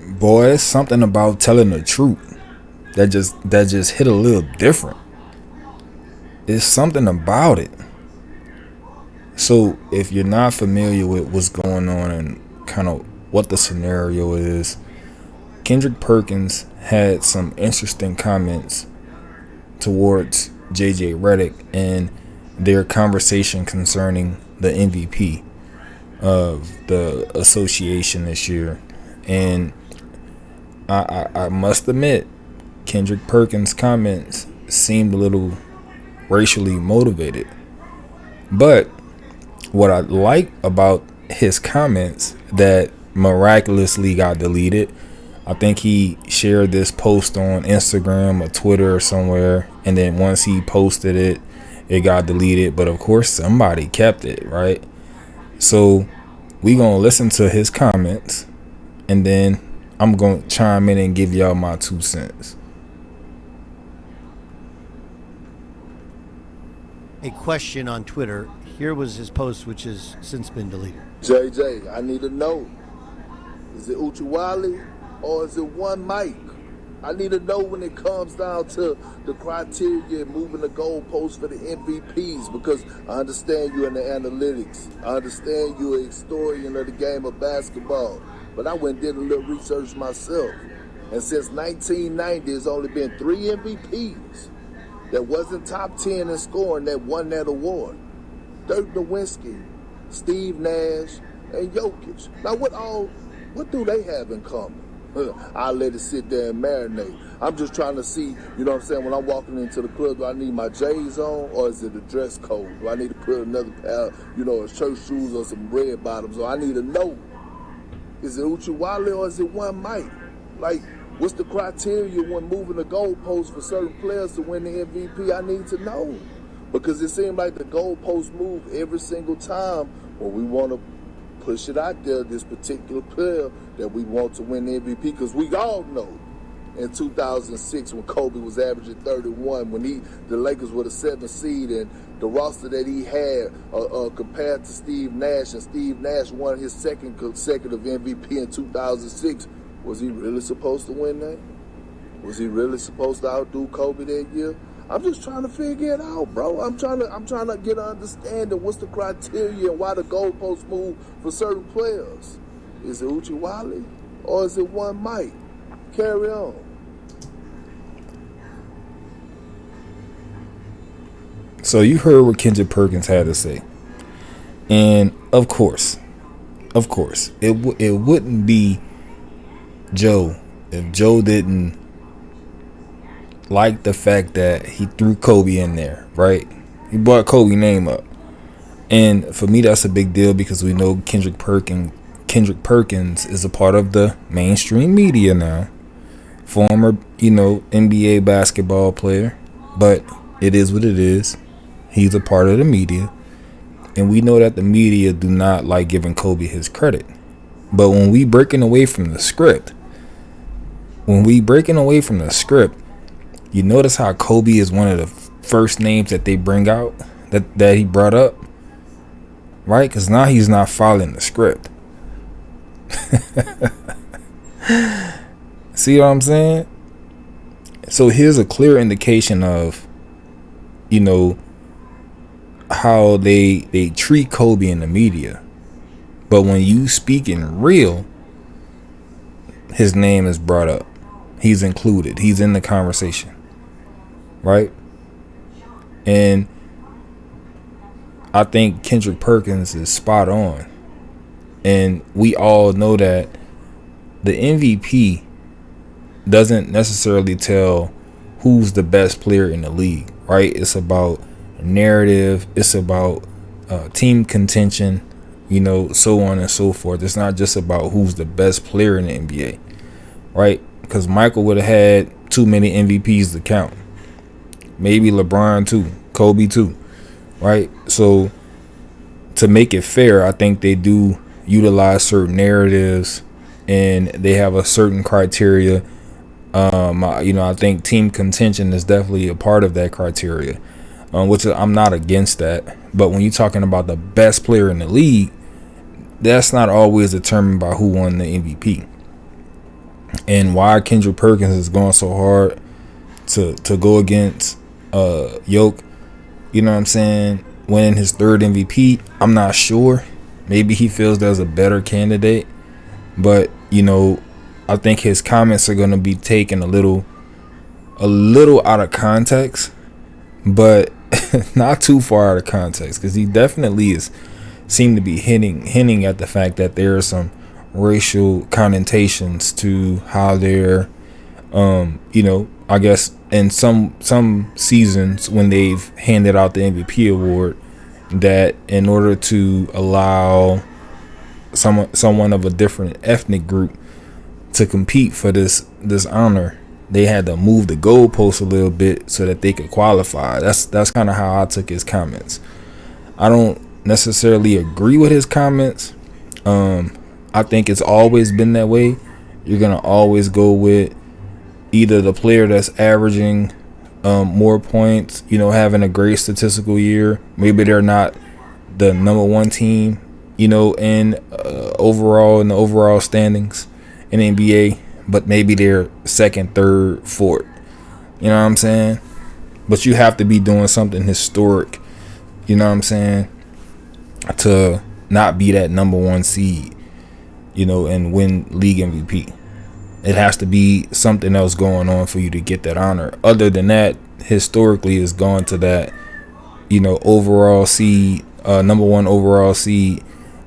Boy, it's something about telling the truth that just hit a little different. It's something about it. So if you're not familiar with what's going on and kind of what the scenario is, Kendrick Perkins had some interesting comments towards JJ Reddick and their conversation concerning the MVP of the association this year. And I must admit, Kendrick Perkins' comments seemed a little racially motivated. But what I like about his comments that miraculously got deleted, I think he shared this post on Instagram or Twitter or somewhere, and then once he posted it, it got deleted. But of course, somebody kept it, right? So we gonna listen to his comments, and then I'm gonna chime in and give y'all my 2 cents. A question on Twitter. Here was his post, which has since been deleted. JJ, I need to know. Is it Uchiwali or is it one Mike? I need to know when it comes down to the criteria and moving the goalposts for the MVPs, because I understand you in the analytics. I understand you're a historian of the game of basketball. But I went and did a little research myself. And since 1990, there's only been 3 MVPs that wasn't top 10 in scoring that won that award. Dirk Nowitzki, Steve Nash, and Jokic. Now what do they have in common? I'll let it sit there and marinate. I'm just trying to see, you know what I'm saying, when I'm walking into the club, do I need my J's on, or is it a dress code? Do I need to put another pair, of church shoes or some red bottoms? Or I need to know, is it Uchiwali or is it one Mike? Like, what's the criteria when moving the goalposts for certain players to win the MVP? I need to know. Because it seems like the goalposts move every single time when we want to push it out there, this particular player that we want to win the MVP. Because we all know in 2006 when Kobe was averaging 31, when the Lakers were the 7th seed, and the roster that he had compared to Steve Nash, and Steve Nash won his second consecutive MVP in 2006. Was he really supposed to win that? Was he really supposed to outdo Kobe that year? I'm just trying to figure it out, bro. I'm trying to get an understanding. What's the criteria and why the goalposts move for certain players? Is it Uchiwali or is it one Mike? Carry on. So you heard what Kendrick Perkins had to say, and of course, it wouldn't be Joe if Joe didn't like the fact that he threw Kobe in there, right? He brought Kobe's name up. And for me, that's a big deal because we know Kendrick Perkins is a part of the mainstream media now. Former, NBA basketball player. But it is what it is. He's a part of the media. And we know that the media do not like giving Kobe his credit. But when we breaking away from the script, you notice how Kobe is one of the first names that they bring out, that he brought up, right? Because now he's not following the script. See what I'm saying? So here's a clear indication of, how they treat Kobe in the media. But when you speak in real, his name is brought up. He's included. He's in the conversation. Right? And I think Kendrick Perkins is spot on. And we all know that the MVP doesn't necessarily tell who's the best player in the league, right? It's about narrative. It's about team contention, so on and so forth. It's not just about who's the best player in the NBA, right? Because Michael would have had too many MVPs to count. Maybe LeBron too, Kobe too, right? So to make it fair, I think they do utilize certain narratives and they have a certain criteria. I think team contention is definitely a part of that criteria, which I'm not against that. But when you're talking about the best player in the league, that's not always determined by who won the MVP. and why Kendrick Perkins is going so hard to go against Yoke. You know what I'm saying? Winning his third MVP. I'm not sure. Maybe he feels there's a better candidate, but you know, I think his comments are gonna be taken a little out of context, but not too far out of context, because he definitely seem to be hinting at the fact that there are some racial connotations to how they're you know, I guess in some seasons when they've handed out the MVP award, that in order to allow someone of a different ethnic group to compete for this honor, they had to move the goalpost a little bit so that they could qualify. That's kind of how I took his comments. I don't necessarily agree with his comments. I think it's always been that way. You're gonna always go with either the player that's averaging more points, you know, having a great statistical year. Maybe they're not the number one team, you know, in the overall standings in the NBA, but maybe they're second, third, fourth. You know what I'm saying? But you have to be doing something historic, you know what I'm saying, to not be that number one seed, you know, and win league MVP. It has to be something else going on for you to get that honor. Other than that, historically, it's gone to that, you know, overall seed, number one overall seed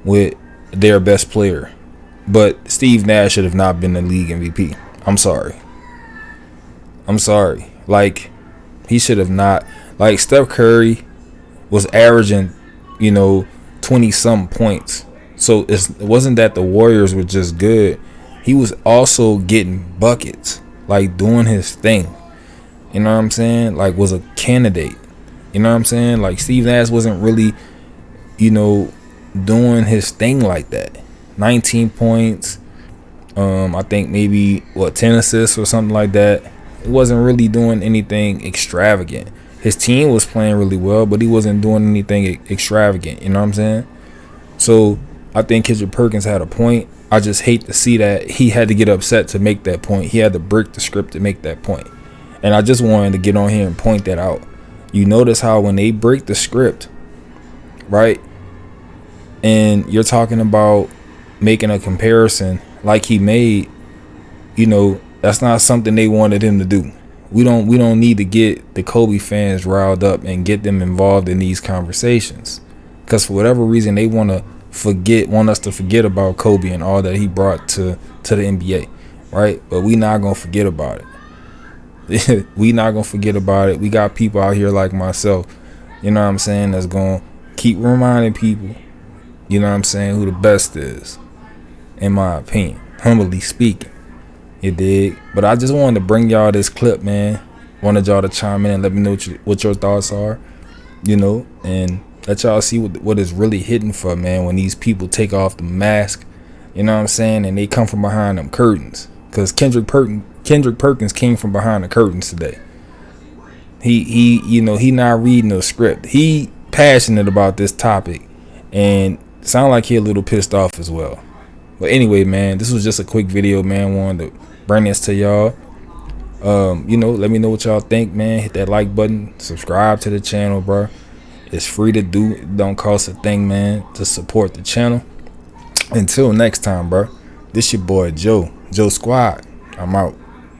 with their best player. But Steve Nash should have not been the league MVP. I'm sorry. Like, he should have not. Like, Steph Curry was averaging, you know, 20-something points. So it wasn't that the Warriors were just good. He was also getting buckets, like doing his thing. You know what I'm saying? Like, was a candidate. You know what I'm saying? Like, Steve Nash wasn't really, you know, doing his thing like that. 19 points. I think maybe 10 assists or something like that. It wasn't really doing anything extravagant. His team was playing really well, but he wasn't doing anything extravagant. You know what I'm saying? So I think Kendrick Perkins had a point. I just hate to see that he had to get upset to make that point. He had to break the script to make that point. And I just wanted to get on here and point that out. You notice how when they break the script, right, and you're talking about making a comparison like he made, you know, that's not something they wanted him to do. We don't need to get the Kobe fans riled up and get them involved in these conversations, because for whatever reason they want us to forget about Kobe and all that he brought to the NBA, right? But we not gonna forget about it. We not gonna forget about it. We got people out here like myself, you know what I'm saying, that's gonna keep reminding people, you know what I'm saying, who the best is, in my opinion, humbly speaking. You dig? But I just wanted to bring y'all this clip, man. Wanted y'all to chime in and let me know what your thoughts are, you know, and let y'all see what is really hitting for, man, when these people take off the mask, you know what I'm saying, and they come from behind them curtains. Because Kendrick Perkins came from behind the curtains today. He you know, he not reading the script. He passionate about this topic and sound like he a little pissed off as well. But anyway, man, this was just a quick video, man. Wanted to bring this to y'all. You know, let me know what y'all think, man. Hit that like button, subscribe to the channel, bro. It's free to do. It don't cost a thing, man, to support the channel. Until next time, bro. This your boy Joe Squad. I'm out.